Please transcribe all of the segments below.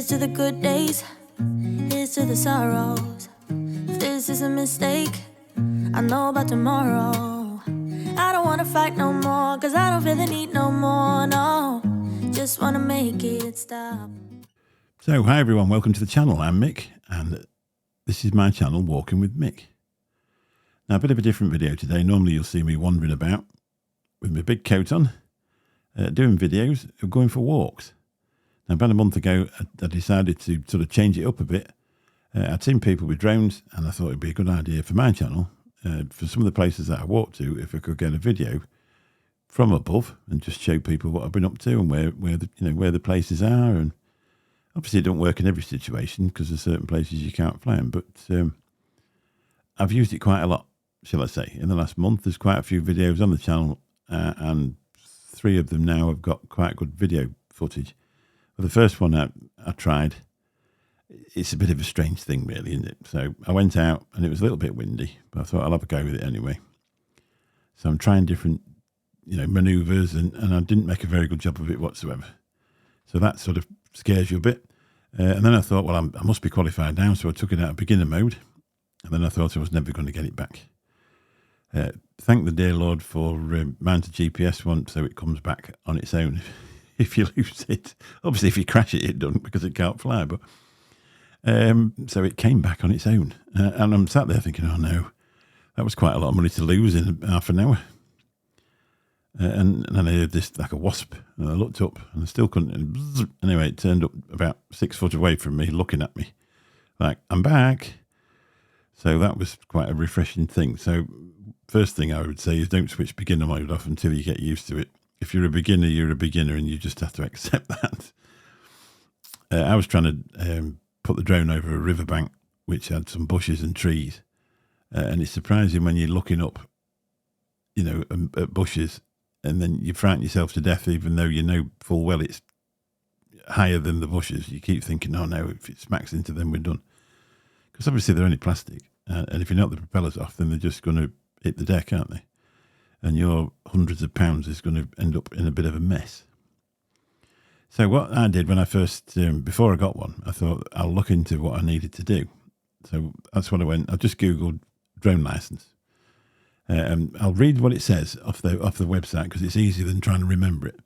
Here's to the good days, here's to the sorrows. If this is a mistake, I know about tomorrow. I don't wanna fight no more, cause I don't feel the need no more, no. Just wanna make it stop. So, hi everyone, welcome to the channel. I'm Mick, and this is my channel, Walking with Mick. Now, a bit of a different video today. Normally you'll see me wandering about with my big coat on, doing videos of going for walks. Now, about a month ago, I decided to sort of change it up a bit. I'd seen people with drones, and I thought it'd be a good idea for my channel, for some of the places that I walk to, if I could get a video from above and just show people what I've been up to and where the places are. And obviously, it don't work in every situation because there's certain places you can't fly them. But I've used it quite a lot, shall I say. In the last month, there's quite a few videos on the channel, and 3 of them now have got quite good video footage. Well, the first one I tried, it's a bit of a strange thing, really, isn't it? So I went out and it was a little bit windy, but I thought I'll have a go with it anyway. So I'm trying different, manoeuvres, and I didn't make a very good job of it whatsoever. So that sort of scares you a bit. And then I thought, well, I must be qualified now, so I took it out of beginner mode. And then I thought I was never going to get it back. Thank the dear Lord for mounted GPS once, so it comes back on its own if you lose it. Obviously, if you crash it, it doesn't because it can't fly. But so it came back on its own. And I'm sat there thinking, oh no, that was quite a lot of money to lose in half an hour. And then I heard this like a wasp, and I looked up and I still couldn't. And anyway, it turned up about 6 foot away from me, looking at me like, I'm back. So that was quite a refreshing thing. So first thing I would say is don't switch beginner mode off until you get used to it. If you're a beginner, you're a beginner, and you just have to accept that. I was trying to put the drone over a riverbank, which had some bushes and trees. And it's surprising when you're looking up, at bushes, and then you frighten yourself to death, even though you know full well it's higher than the bushes. You keep thinking, oh no, if it smacks into them, we're done. Because obviously they're only plastic. And if you knock the propellers off, then they're just going to hit the deck, aren't they? And your hundreds of pounds is going to end up in a bit of a mess. So what I did when I first, before I got one, I thought I'll look into what I needed to do. So that's what I went. I just Googled drone license. I'll read what it says off the website because it's easier than trying to remember it.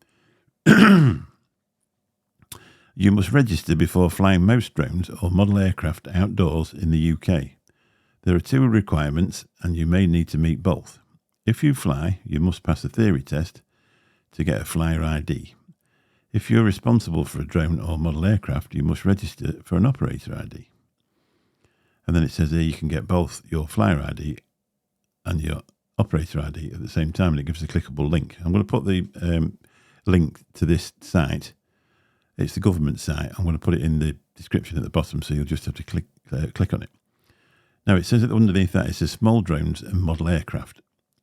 You must register before flying most drones or model aircraft outdoors in the UK. There are 2 requirements, and you may need to meet both. If you fly, you must pass a theory test to get a flyer ID. If you're responsible for a drone or model aircraft, you must register for an operator ID. And then it says here you can get both your flyer ID and your operator ID at the same time, and it gives a clickable link. I'm going to put the link to this site. It's the government site. I'm going to put it in the description at the bottom, so you'll just have to click on it. Now, it says that underneath that, it says small drones and model aircraft.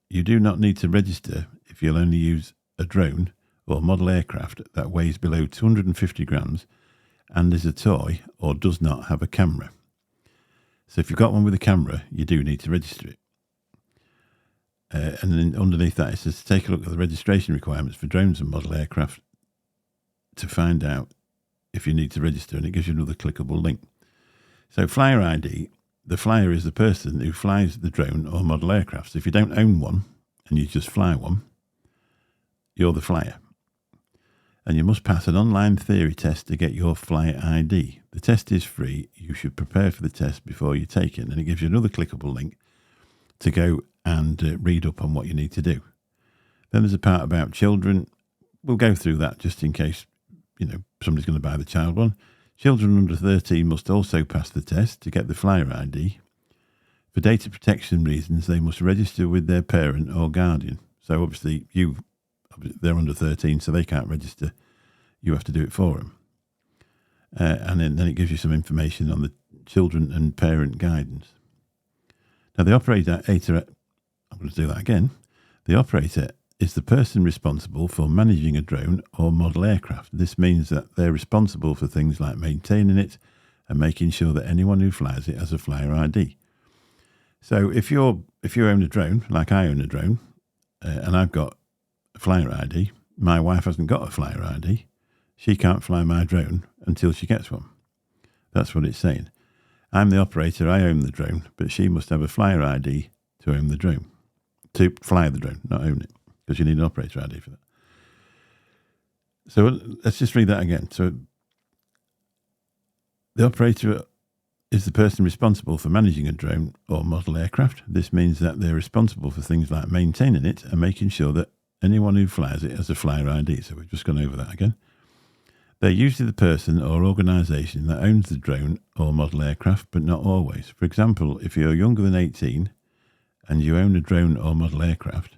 You do not need to register if you'll only use a drone or model aircraft that weighs below 250 grams and is a toy or does not have a camera. So if you've got one with a camera, you do need to register it. And then underneath that, it says take a look at the registration requirements for drones and model aircraft to find out if you need to register, and it gives you another clickable link. So flyer ID, the flyer is the person who flies the drone or model aircraft. So if you don't own one and you just fly one, you're the flyer. And you must pass an online theory test to get your flyer ID. The test is free. You should prepare for the test before you take it. And it gives you another clickable link to go and read up on what you need to do. Then there's a part about children. We'll go through that just in case, somebody's going to buy the child one. Children under 13 must also pass the test to get the flyer ID. For data protection reasons, they must register with their parent or guardian. So obviously they're under 13, so they can't register. You have to do it for them. And then it gives you some information on the children and parent guidance. Now, the operator, I'm going to do that again. The operator is the person responsible for managing a drone or model aircraft. This means that they're responsible for things like maintaining it and making sure that anyone who flies it has a flyer ID. So if you own a drone, like I own a drone, and I've got a flyer ID, my wife hasn't got a flyer ID. She can't fly my drone until she gets one. That's what it's saying. I'm the operator, I own the drone, but she must have a flyer ID to own the drone. To fly the drone, not own it, because you need an operator ID for that. So let's just read that again. So the operator is the person responsible for managing a drone or model aircraft. This means that they're responsible for things like maintaining it and making sure that anyone who flies it has a flyer ID. So we've just gone over that again. They're usually the person or organisation that owns the drone or model aircraft, but not always. For example, if you're younger than 18 and you own a drone or model aircraft,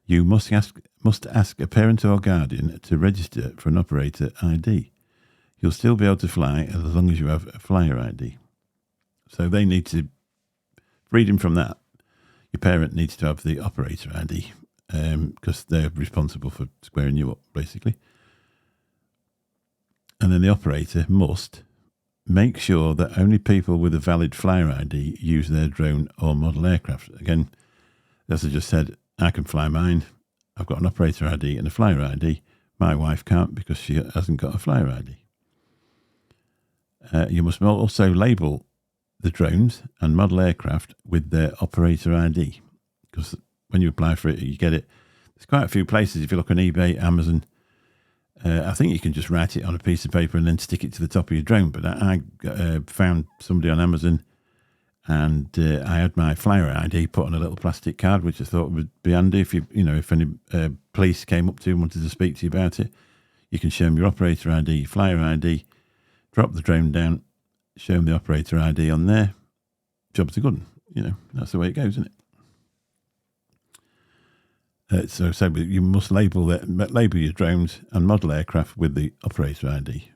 you must ask a parent or guardian to register for an operator ID. You'll still be able to fly as long as you have a flyer ID. So they need to, freedom from that, your parent needs to have the operator ID because they're responsible for squaring you up, basically. And then the operator must make sure that only people with a valid flyer ID use their drone or model aircraft. Again, as I just said, I can fly mine. I've got an operator ID and a flyer ID. My wife can't because she hasn't got a flyer ID. You must also label the drones and model aircraft with their operator ID, because when you apply for it, you get it. There's quite a few places. If you look on eBay, Amazon, I think you can just write it on a piece of paper and then stick it to the top of your drone. But I found somebody on Amazon, and I had my flyer ID put on a little plastic card, which I thought would be handy if if any police came up to you and wanted to speak to you about it. You can show them your operator ID, your flyer ID, drop the drone down, show them the operator ID on there. Job's a good one. That's the way it goes, isn't it? So you must label your drones and model aircraft with the operator ID.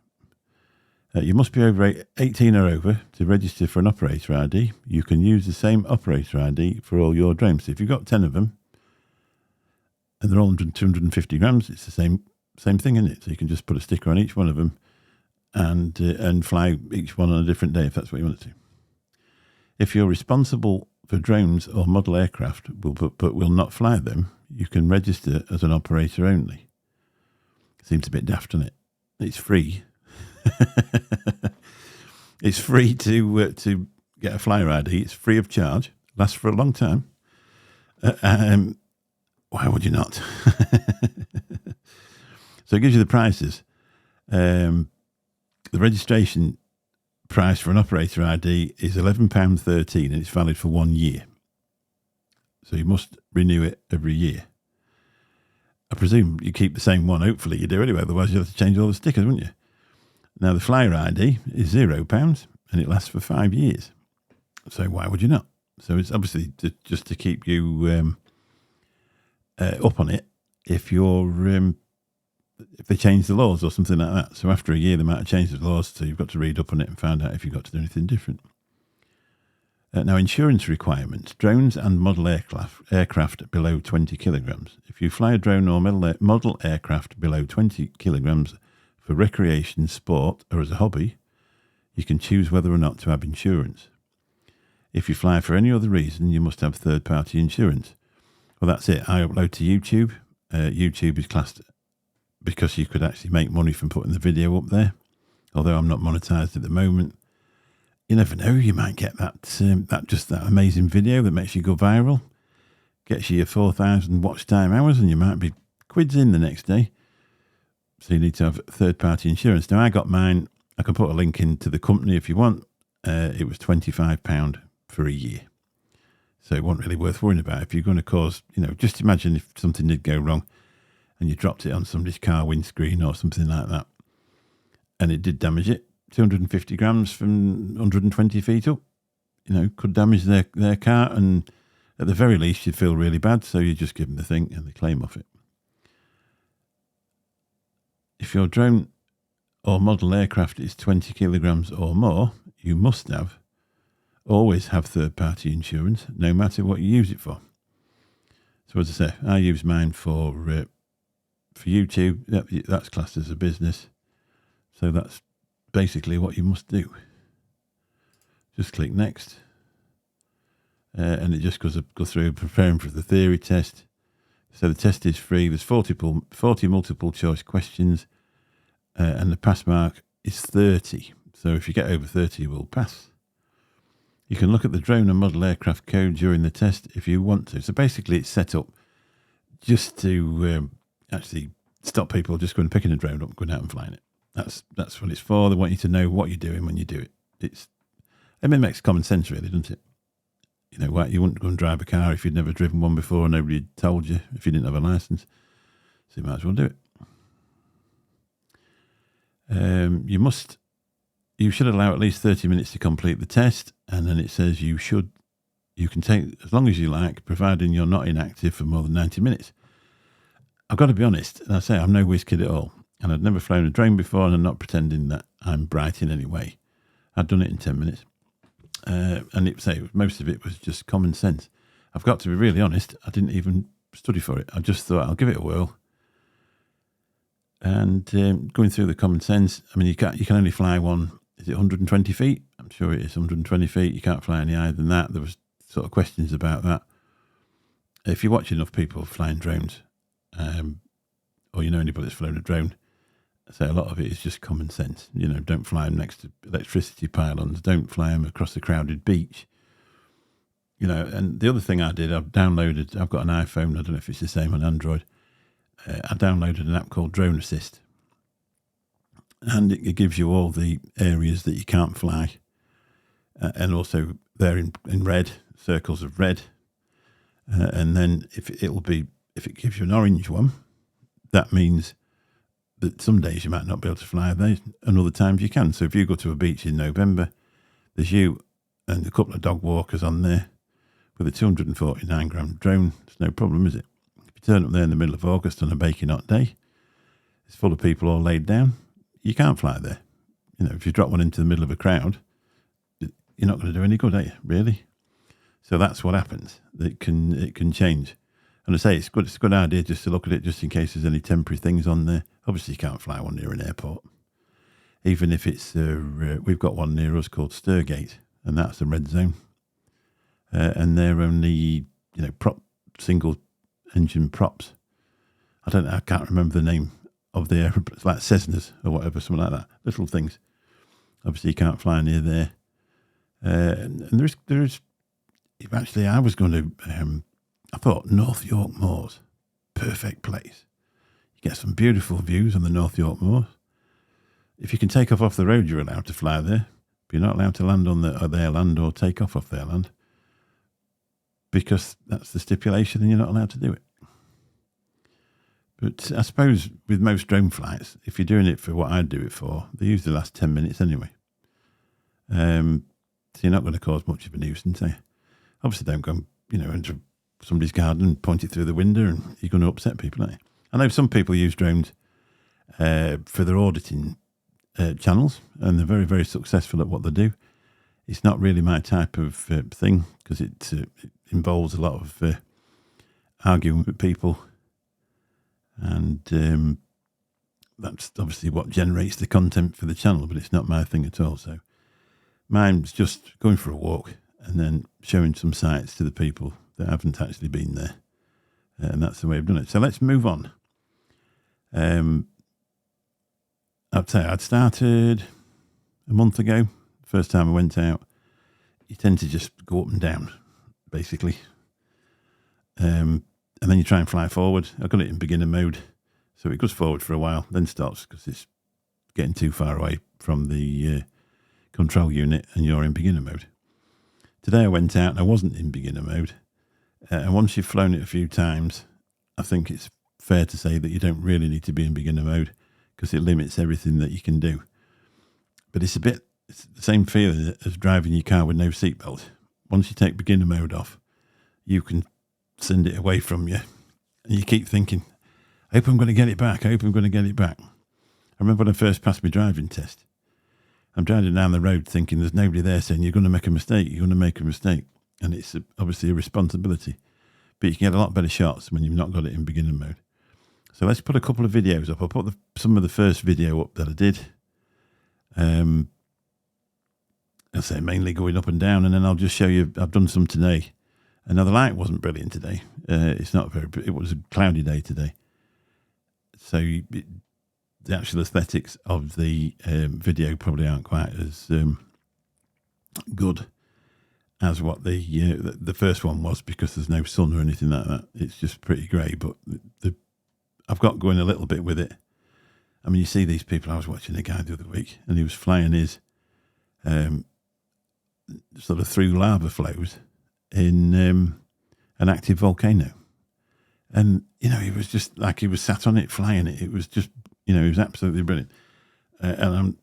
You must be over 18 or over to register for an operator ID. You can use the same operator ID for all your drones. So if you've got 10 of them and they're all 250 grams, it's the same thing, isn't it? So you can just put a sticker on each one of them and fly each one on a different day if that's what you want to do. If you're responsible for drones or model aircraft but will not fly them, you can register as an operator only. Seems a bit daft, doesn't it? It's free. It's free to get a flyer ID. It's free of charge. Lasts for a long time. Why would you not? So it gives you the prices. The registration price for an operator ID is £11.13 and it's valid for 1 year. So you must renew it every year. I presume you keep the same one. Hopefully you do anyway. Otherwise you'll have to change all the stickers, wouldn't you? Now the flyer ID is £0 and it lasts for 5 years. So why would you not? So it's obviously just to keep you up on it if they change the laws or something like that. So after a year, they might have changed the laws, so you've got to read up on it and find out if you've got to do anything different. Now, insurance requirements. Drones and model aircraft below 20 kilograms. If you fly a drone or model aircraft below 20 kilograms for recreation, sport, or as a hobby, you can choose whether or not to have insurance. If you fly for any other reason, you must have third-party insurance. Well, that's it. I upload to YouTube. YouTube is classed because you could actually make money from putting the video up there. Although I'm not monetized at the moment. You never know, you might get that amazing video that makes you go viral. Gets you your 4,000 watch time hours and you might be quids in the next day. So you need to have third-party insurance. Now, I got mine. I can put a link into the company if you want. It was £25 for a year. So it wasn't really worth worrying about. If you're going to cause, just imagine if something did go wrong and you dropped it on somebody's car windscreen or something like that, and it did damage it, 250 grams from 120 feet up, could damage their car, and at the very least you'd feel really bad, so you just give them the thing and they claim off it. If your drone or model aircraft is 20 kilograms or more, you must always have third-party insurance, no matter what you use it for. So as I say, I use mine for YouTube. That's classed as a business. So that's basically what you must do. Just click next. And it just goes through preparing for the theory test. So the test is free. There's 40 multiple choice questions. And the pass mark is 30. So if you get over 30, you will pass. You can look at the drone and model aircraft code during the test if you want to. So basically it's set up just to actually stop people just going picking a drone up and going out and flying it. That's what it's for. They want you to know what you're doing when you do it. It makes common sense, really, doesn't it? You know, you wouldn't go and drive a car if you'd never driven one before and nobody had told you if you didn't have a license. So you might as well do it. You should allow at least 30 minutes to complete the test, and then it says you can take as long as you like, providing you're not inactive for more than 90 minutes. I've got to be honest, and I say I'm no whiz kid at all, and I'd never flown a drone before, and I'm not pretending that I'm bright in any way. I'd done it in 10 minutes, and most of it was just common sense. I've got to be really honest, I didn't even study for it. I just thought I'll give it a whirl. And going through the common sense, I mean, you can only fly one. Is it 120 feet? I'm sure it is 120 feet. You can't fly any higher than that. There was sort of questions about that. If you watch enough people flying drones, or you know anybody that's flown a drone, I say a lot of it is just common sense. You know, don't fly them next to electricity pylons. Don't fly them across a crowded beach. You know, and the other thing I did, I've got an iPhone. I don't know if it's the same on Android. I downloaded an app called Drone Assist. And it gives you all the areas that you can't fly. And also they're in red, circles of red. And then if it gives you an orange one, that means that some days you might not be able to fly there and other times you can. So if you go to a beach in November, there's you and a couple of dog walkers on there with a 249 gram drone. It's no problem, is it? If you turn up there in the middle of August on a baking hot day, it's full of people all laid down. You can't fly there. You know, if you drop one into the middle of a crowd, you're not going to do any good, are you? Really? So that's what happens. It can change. And I say it's good. It's a good idea just to look at it, just in case there's any temporary things on there. Obviously, you can't fly one near an airport, even if it's. We've got one near us called Sturgate, and that's a red zone. And they're only single engine props. I can't remember the name of the aeroplane, like Cessnas or whatever, something like that. Little things. Obviously, you can't fly near there. And there is. Actually, I was going to. I thought North York Moors, perfect place. You get some beautiful views on the North York Moors. If you can take off the road, you're allowed to fly there. But you're not allowed to land on their land or take off their land, because that's the stipulation, and you're not allowed to do it. But I suppose with most drone flights, if you're doing it for what I'd do it for, they usually last 10 minutes anyway. So you're not going to cause much of a nuisance, are you? Obviously, don't go, into somebody's garden and point it through the window, and you're going to upset people, aren't you? I know some people use drones for their auditing channels, and they're very, very successful at what they do. It's not really my type of thing, because it involves a lot of arguing with people, and that's obviously what generates the content for the channel, but it's not my thing at all. So mine's just going for a walk and then showing some sights to the people that haven't actually been there. And that's the way I've done it. So let's move on. I'd say I'd started a month ago. First time I went out, you tend to just go up and down, basically. And then you try and fly forward. I've got it in beginner mode. So it goes forward for a while, then stops because it's getting too far away from the control unit, and you're in beginner mode. Today I went out and I wasn't in beginner mode. And once you've flown it a few times, I think it's fair to say that you don't really need to be in beginner mode, because it limits everything that you can do. But it's the same feeling as driving your car with no seatbelt. Once you take beginner mode off, you can send it away from you. And you keep thinking, I hope I'm going to get it back. I hope I'm going to get it back. I remember when I first passed my driving test. I'm driving down the road thinking there's nobody there saying you're going to make a mistake. You're going to make a mistake. And it's obviously a responsibility. But you can get a lot better shots when you've not got it in beginner mode. So let's put a couple of videos up. I'll put some of the first video up that I did. I'll say mainly going up and down, and then I'll just show you, I've done some today. And now the light wasn't brilliant today. It was a cloudy day today. So the actual aesthetics of the video probably aren't quite as good as what the first one was, because there's no sun or anything like that. It's just pretty grey, but I've got going a little bit with it. I mean, you see these people. I was watching a guy the other week, and he was flying his sort of through lava flows in an active volcano. And, he was just like, he was sat on it, flying it. It was just, it was absolutely brilliant. And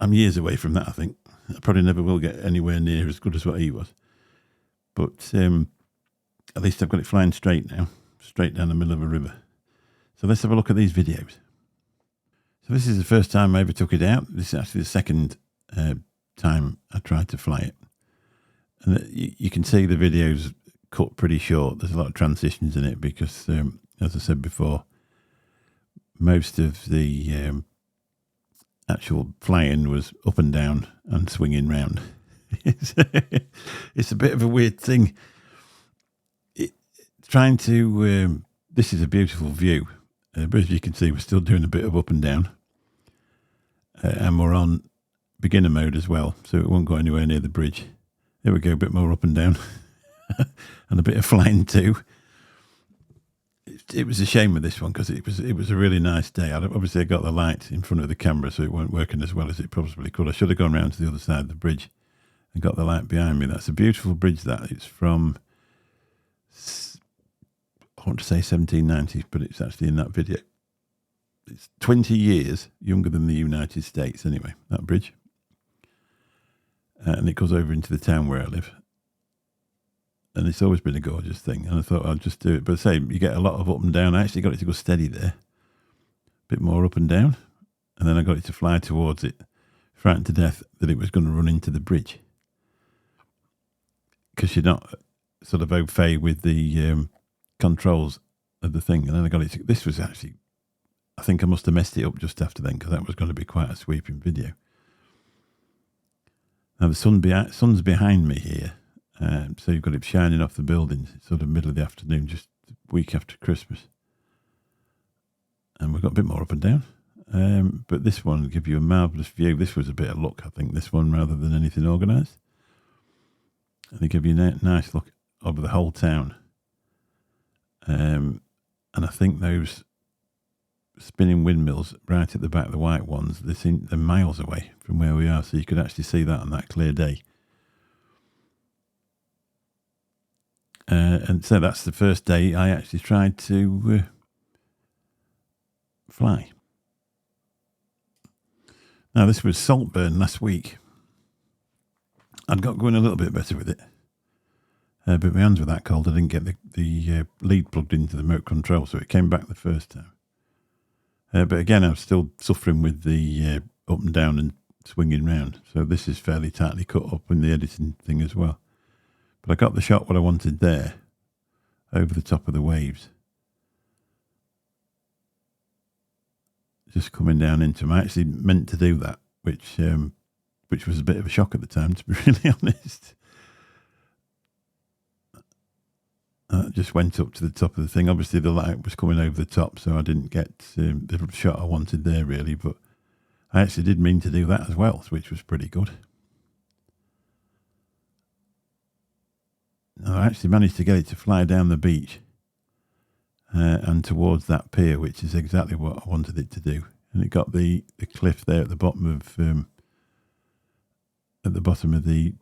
I'm years away from that, I think. I probably never will get anywhere near as good as what he was. But at least I've got it flying straight now, straight down the middle of a river. So let's have a look at these videos. So this is the first time I ever took it out. This is actually the second time I tried to fly it. And you can see the videos cut pretty short. There's a lot of transitions in it because, as I said before, most of the actual flying was up and down and swinging round. It's a bit of a weird thing. Trying to... this is a beautiful view, but as you can see, we're still doing a bit of up and down. And we're on beginner mode as well, so it won't go anywhere near the bridge. There we go, a bit more up and down. And a bit of flying too. It was a shame with this one because it was a really nice day. Obviously, I got the light in front of the camera, so it weren't working as well as it possibly could. I should have gone round to the other side of the bridge and got the light behind me. That's a beautiful bridge. That it's from, I want to say 1790s, but it's actually in that video. It's 20 years younger than the United States, anyway. That bridge, and it goes over into the town where I live. And it's always been a gorgeous thing. And I thought I'd just do it. But say you get a lot of up and down. I actually got it to go steady there. A bit more up and down. And then I got it to fly towards it. Frightened to death that it was going to run into the bridge. Because you're not sort of au fait with the controls of the thing. And then I got it to... This was actually... I think I must have messed it up just after then, because that was going to be quite a sweeping video. Now the sun's behind me here. So you've got it shining off the buildings. It's sort of middle of the afternoon, just a week after Christmas. And we've got a bit more up and down. But this one will give you a marvellous view. This was a bit of luck, I think, this one, rather than anything organised. And they give you a nice look over the whole town. And I think those spinning windmills right at the back, the white ones, they're miles away from where we are. So you could actually see that on that clear day. And so that's the first day I actually tried to fly. Now, this was Saltburn last week. I'd got going a little bit better with it. But my hands were that cold, I didn't get the lead plugged into the remote control, so it came back the first time. But again, I was still suffering with the up and down and swinging round. So this is fairly tightly cut up in the editing thing as well. But I got the shot what I wanted there, over the top of the waves. Just coming down into them. I actually meant to do that, which was a bit of a shock at the time, to be really honest. Just went up to the top of the thing. Obviously, the light was coming over the top, so I didn't get the shot I wanted there, really. But I actually did mean to do that as well, which was pretty good. I actually managed to get it to fly down the beach and towards that pier, which is exactly what I wanted it to do. And it got the cliff there at the bottom of the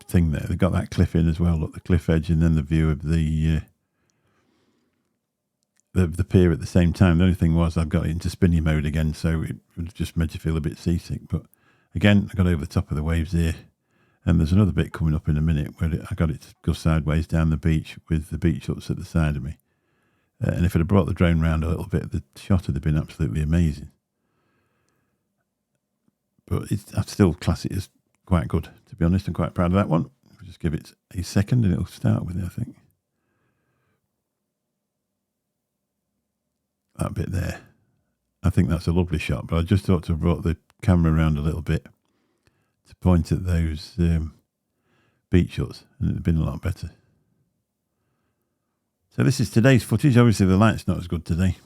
thing there. They got that cliff in as well. Look, the cliff edge, and then the view of the pier at the same time. The only thing was I got it into spinny mode again, so it just made you feel a bit seasick. But again, I got over the top of the waves here. And there's another bit coming up in a minute where I got it to go sideways down the beach with the beach huts at the side of me. And if I'd have brought the drone round a little bit, the shot would have been absolutely amazing. But I'd still class it as quite good, to be honest. I'm quite proud of that one. I'll just give it a second and it'll start with it, I think. That bit there. I think that's a lovely shot, but I just ought to have brought the camera around a little bit to point at those beach huts, and it'd have been a lot better. So this is today's footage. Obviously the light's not as good today,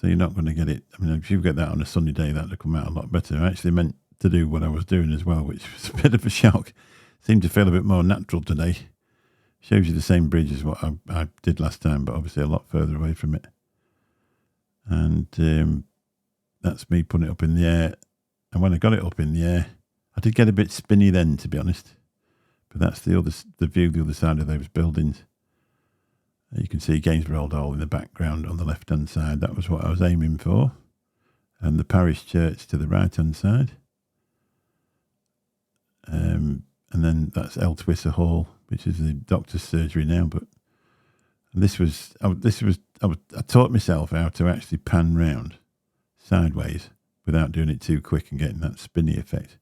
So you're not going to get it. I mean, if you get that on a sunny day, that would come out a lot better. I actually meant to do what I was doing as well, which was a bit of a shock. Seemed to feel a bit more natural today. Shows you the same bridge as what I did last time, but obviously a lot further away from it. And that's me putting it up in the air. And when I got it up in the air, I did get a bit spinny then, to be honest. But that's the view the other side of those buildings. You can see Gainsborough Old Hall in the background on the left-hand side. That was what I was aiming for. And the parish church to the right-hand side. And then that's Eltwisser Hall, which is the doctor's surgery now. But I taught myself how to actually pan round sideways without doing it too quick and getting that spinny effect.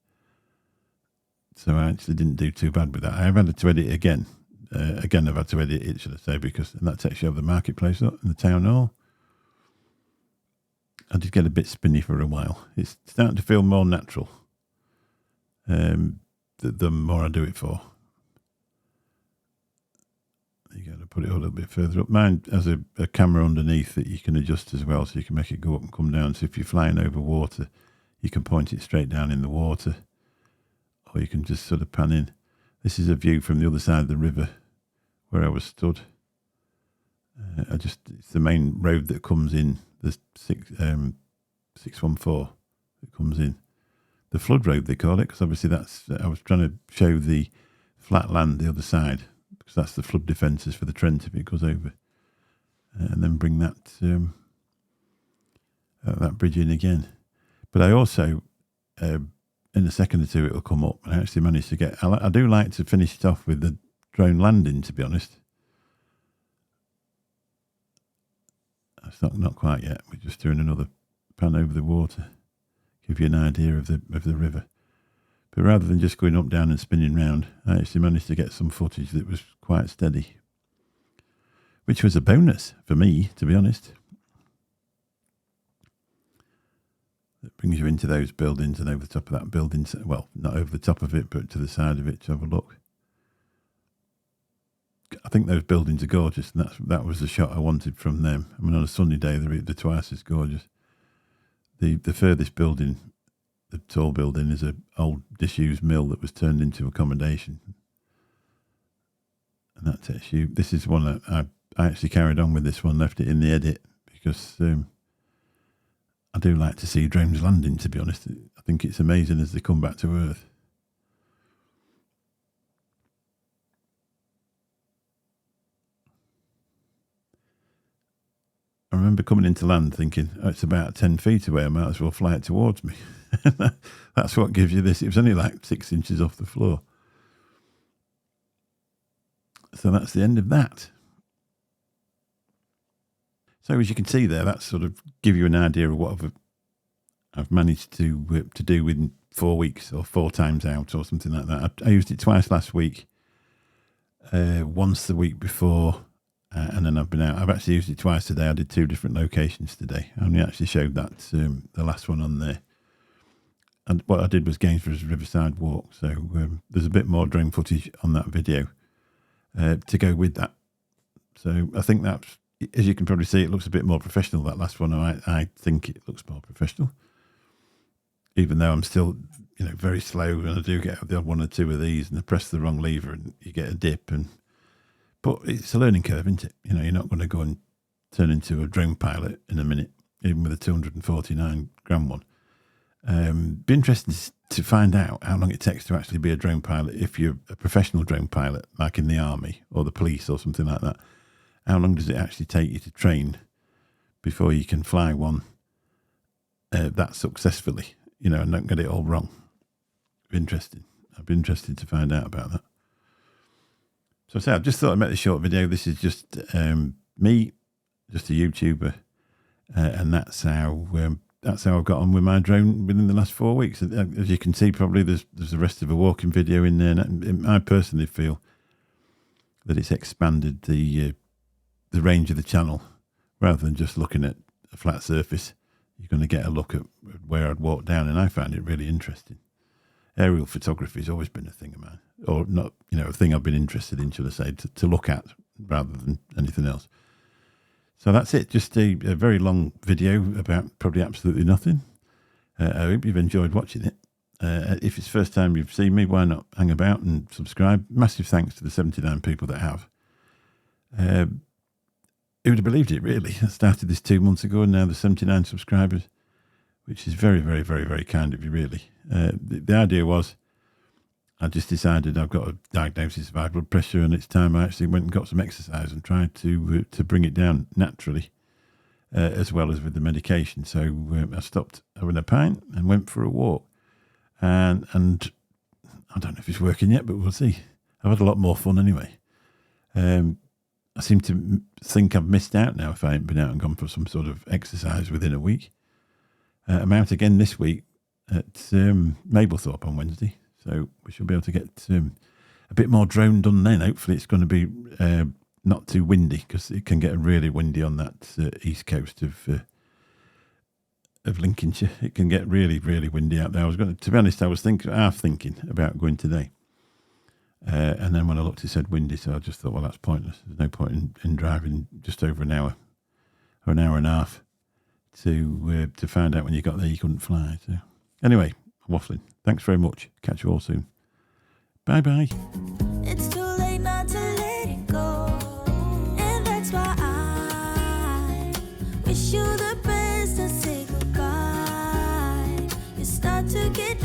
So I actually didn't do too bad with that. I have had to edit it again. I've had to edit it, should I say, because that takes you over the marketplace in the town hall. I did get a bit spinny for a while. It's starting to feel more natural the more I do it for. You got to put it a little bit further up. Mine has a camera underneath that you can adjust as well, so you can make it go up and come down. So if you're flying over water, you can point it straight down in the water, or you can just sort of pan in. This is a view from the other side of the river where I was stood. It's the main road that comes in, the 614 that comes in. The flood road, they call it, because obviously I was trying to show the flat land the other side, because that's the flood defences for the Trent if it goes over. And then bring that bridge in again. But I also, in a second or two, it'll come up. And I actually managed to get... I do like to finish it off with the drone landing, to be honest. That's not quite yet. We're just doing another pan over the water. Give you an idea of the river. But rather than just going up, down and spinning round, I actually managed to get some footage that was quite steady. Which was a bonus for me, to be honest. That brings you into those buildings and over the top of that building. Well, not over the top of it, but to the side of it to have a look. I think those buildings are gorgeous, and that was the shot I wanted from them. I mean, on a sunny day, they're twice as gorgeous. The furthest building, the tall building, is an old disused mill that was turned into accommodation. And that takes you... This is one that I actually carried on with this one, left it in the edit, because I do like to see drones landing, to be honest. I think it's amazing as they come back to Earth. I remember coming into land thinking, it's about 10 feet away, I might as well fly it towards me. That's what gives you this. It was only like 6 inches off the floor. So that's the end of that. So as you can see there, that sort of give you an idea of what I've managed to do within 4 weeks, or 4 times out, or something like that. I used it twice last week, once the week before, and then I've been out. I've actually used it twice today. I did 2 different locations today. I only actually showed that the last one on there. And what I did was Gainsborough's Riverside Walk. So there's a bit more drone footage on that video to go with that. So I think that's, as you can probably see, it looks a bit more professional, that last one. I think it looks more professional. Even though I'm still, very slow, and I do get the odd 1 or 2 of these, and I press the wrong lever and you get a dip. But it's a learning curve, isn't it? You're not going to go and turn into a drone pilot in a minute, even with a 249 gram one. Be interested to find out how long it takes to actually be a drone pilot if you're a professional drone pilot, like in the army or the police or something like that. How long does it actually take you to train before you can fly one that successfully, and not get it all wrong? Interesting. I'd be interested to find out about that. So I just thought I'd make a short video. This is just me, just a YouTuber, and that's how I've got on with my drone within the last 4 weeks. As you can see, probably there's the rest of a walking video in there. And I personally feel that it's expanded the range of the channel, rather than just looking at a flat surface. You're going to get a look at where I'd walk down, and I found it really interesting. Aerial photography has always been a thing of mine, or not, a thing I've been interested in, should I say, to look at rather than anything else. So that's it. Just a very long video about probably absolutely nothing. I hope you've enjoyed watching it. If it's the first time you've seen me, why not hang about and subscribe? Massive thanks to the 79 people that have. Who would have believed it, really? I started this 2 months ago, and now there's 79 subscribers, which is very, very, very, very kind of you, really. The idea was, I just decided I've got a diagnosis of high blood pressure, and it's time I actually went and got some exercise and tried to bring it down naturally, as well as with the medication. So I stopped having a pint and went for a walk. And I don't know if it's working yet, but we'll see. I've had a lot more fun anyway. I seem to think I've missed out now if I haven't been out and gone for some sort of exercise within a week. I'm out again this week at Mablethorpe on Wednesday, so we should be able to get a bit more drone done then. Hopefully it's going to be not too windy, because it can get really windy on that east coast of Lincolnshire. It can get really, really windy out there. To be honest, I was half thinking about going today. And then when I looked, it said windy, so I just thought, well, that's pointless. There's no point in driving just over an hour or an hour and a half to find out when you got there you couldn't fly. So anyway, waffling. Thanks very much. Catch you all soon. Bye-bye. It's too late not to let it go, and that's why I wish you the best and say goodbye. You start to get